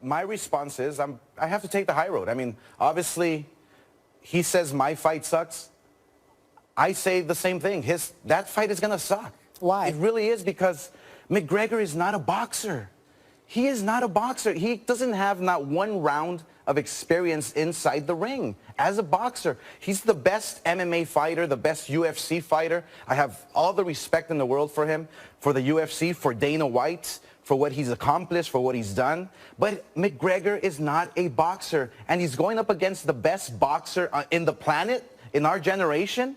My response is I have to take the high road. I mean, obviously, he says my fight sucks. I say the same thing. That fight is going to suck. Why? It really is, because McGregor is not a boxer. He is not a boxer. He doesn't have not one round of experience inside the ring as a boxer. He's the best MMA fighter, the best UFC fighter. I have all the respect in the world for him, for the UFC, for Dana White, for what he's accomplished, for what he's done. But McGregor is not a boxer, and he's going up against the best boxer in the planet, in our generation,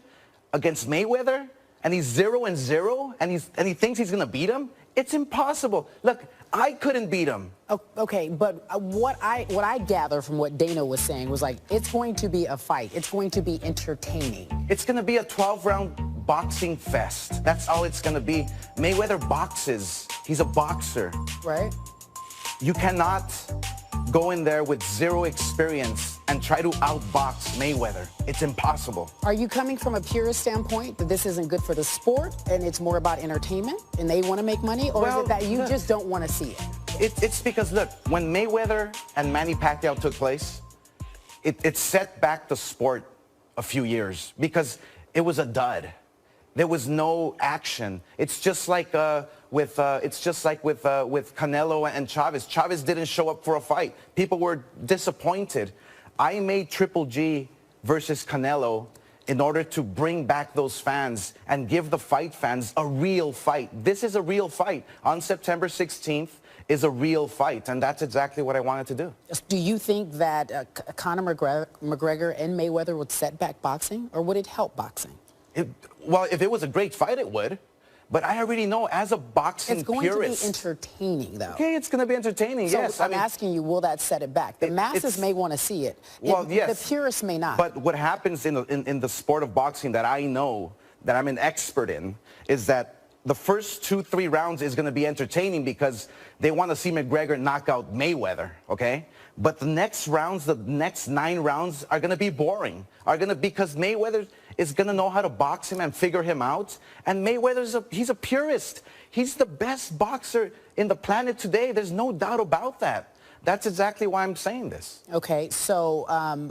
against Mayweather, and he's 0-0, and he thinks he's going to beat him. It's impossible. Look, I couldn't beat him. Okay, but what I gather from what Dana was saying was, like, it's going to be a fight. It's going to be entertaining. It's going to be a 12-round boxing fest. That's all it's going to be. Mayweather boxes. He's a boxer. Right. You cannot go in there with zero experience and try to outbox Mayweather. It's impossible. Are you coming from a purist standpoint that this isn't good for the sport and it's more about entertainment and they want to make money? Or is it that you just don't want to see it? It's because, look, when Mayweather and Manny Pacquiao took place, it set back the sport a few years because it was a dud. There was no action. It's just like with Canelo and Chavez. Chavez didn't show up for a fight. People were disappointed. I made Triple G versus Canelo in order to bring back those fans and give the fight fans a real fight. This is a real fight. On September 16th is a real fight, and that's exactly what I wanted to do. Do you think that Conor McGregor and Mayweather would set back boxing, or would it help boxing? Well, if it was a great fight, it would. But I already know, as a boxing purist... It's going to be entertaining, though. Okay, it's going to be entertaining, so yes. I'm asking you, will that set it back? The masses may want to see it. Well, yes. The purists may not. But what happens in the sport of boxing that I know, that I'm an expert in, is that the first 2-3 rounds is going to be entertaining because they want to see McGregor knock out Mayweather, okay? But the next rounds, the next 9 rounds are going to be boring. Because Mayweather is going to know how to box him and figure him out. And he's a purist. He's the best boxer in the planet today. There's no doubt about that. That's exactly why I'm saying this. Okay, so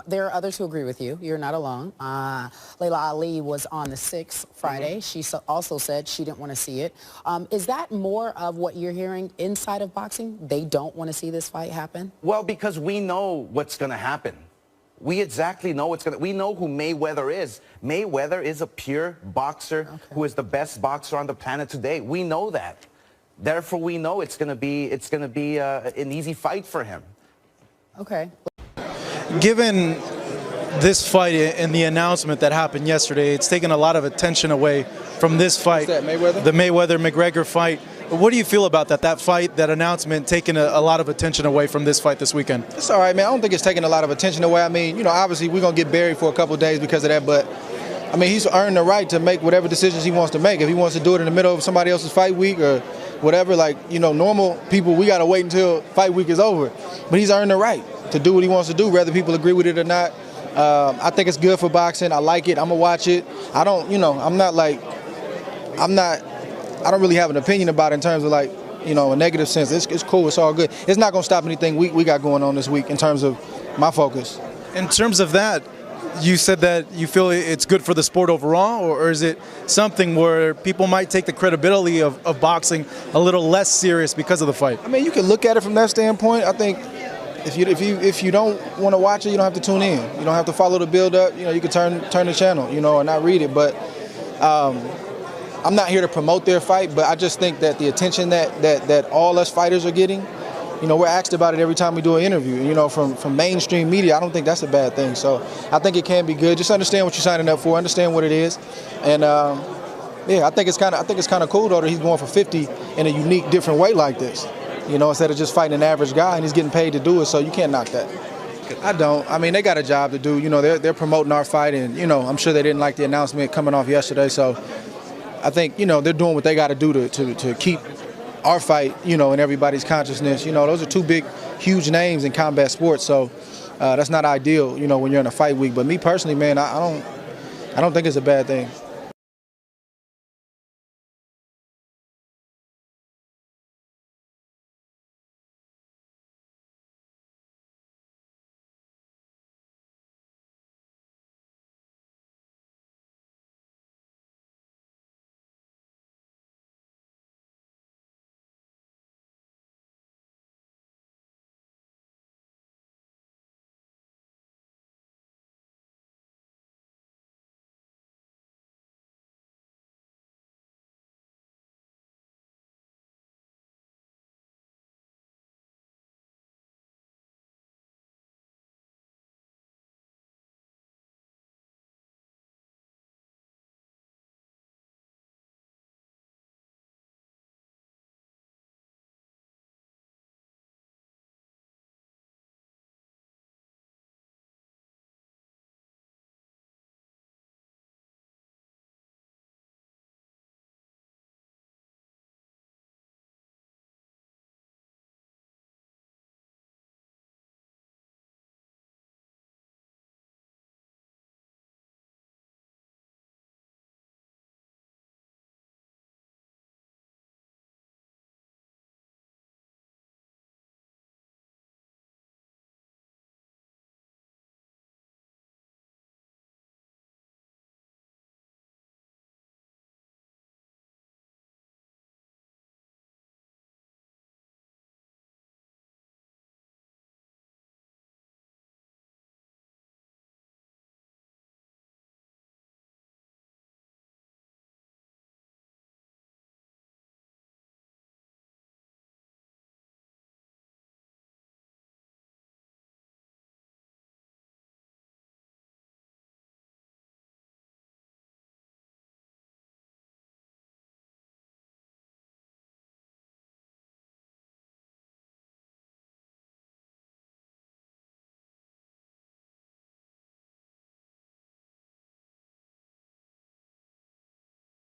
there are others who agree with you. You're not alone. Layla Ali was on the 6th Friday. She also said she didn't want to see it. Is that more of what you're hearing inside of boxing? They don't want to see this fight happen? Well, because we know what's going to happen. We exactly know we know who Mayweather is. Mayweather is a pure boxer who is the best boxer on the planet today. We know that. Therefore, we know it's going to be an easy fight for him. Okay. Given this fight and the announcement that happened yesterday, it's taken a lot of attention away from this fight. What's that, Mayweather? The Mayweather-McGregor fight. What do you feel about that? That fight, that announcement, taking a lot of attention away from this fight this weekend? It's all right, man. I don't think it's taking a lot of attention away. I mean, you know, obviously we're going to get buried for a couple of days because of that, but I mean, he's earned the right to make whatever decisions he wants to make. If he wants to do it in the middle of somebody else's fight week or whatever, like, you know, normal people, we got to wait until fight week is over. But he's earned the right to do what he wants to do, whether people agree with it or not. I think it's good for boxing. I like it. I'm going to watch it. I don't, you know, I don't really have an opinion about it in terms of, like, you know, a negative sense. It's cool. It's all good. It's not going to stop anything we got going on this week in terms of my focus. In terms of that, you said that you feel it's good for the sport overall, or is it something where people might take the credibility of boxing a little less serious because of the fight? I mean, you can look at it from that standpoint. I think if you don't want to watch it, you don't have to tune in. You don't have to follow the build-up. You know, you can turn the channel, you know, and not read it. But I'm not here to promote their fight, but I just think that the attention that all us fighters are getting, you know, we're asked about it every time we do an interview. You know, from mainstream media, I don't think that's a bad thing. So I think it can be good. Just understand what you're signing up for, understand what it is, and yeah, I think it's kind of cool though that he's going for 50 in a unique, different way like this. You know, instead of just fighting an average guy, and he's getting paid to do it. So you can't knock that. I don't. I mean, they got a job to do. You know, they're promoting our fight, and you know, I'm sure they didn't like the announcement coming off yesterday. So I think, you know, they're doing what they got to do to keep our fight, you know, in everybody's consciousness. You know, those are two big, huge names in combat sports, so that's not ideal, you know, when you're in a fight week. But me personally, man, I don't think it's a bad thing.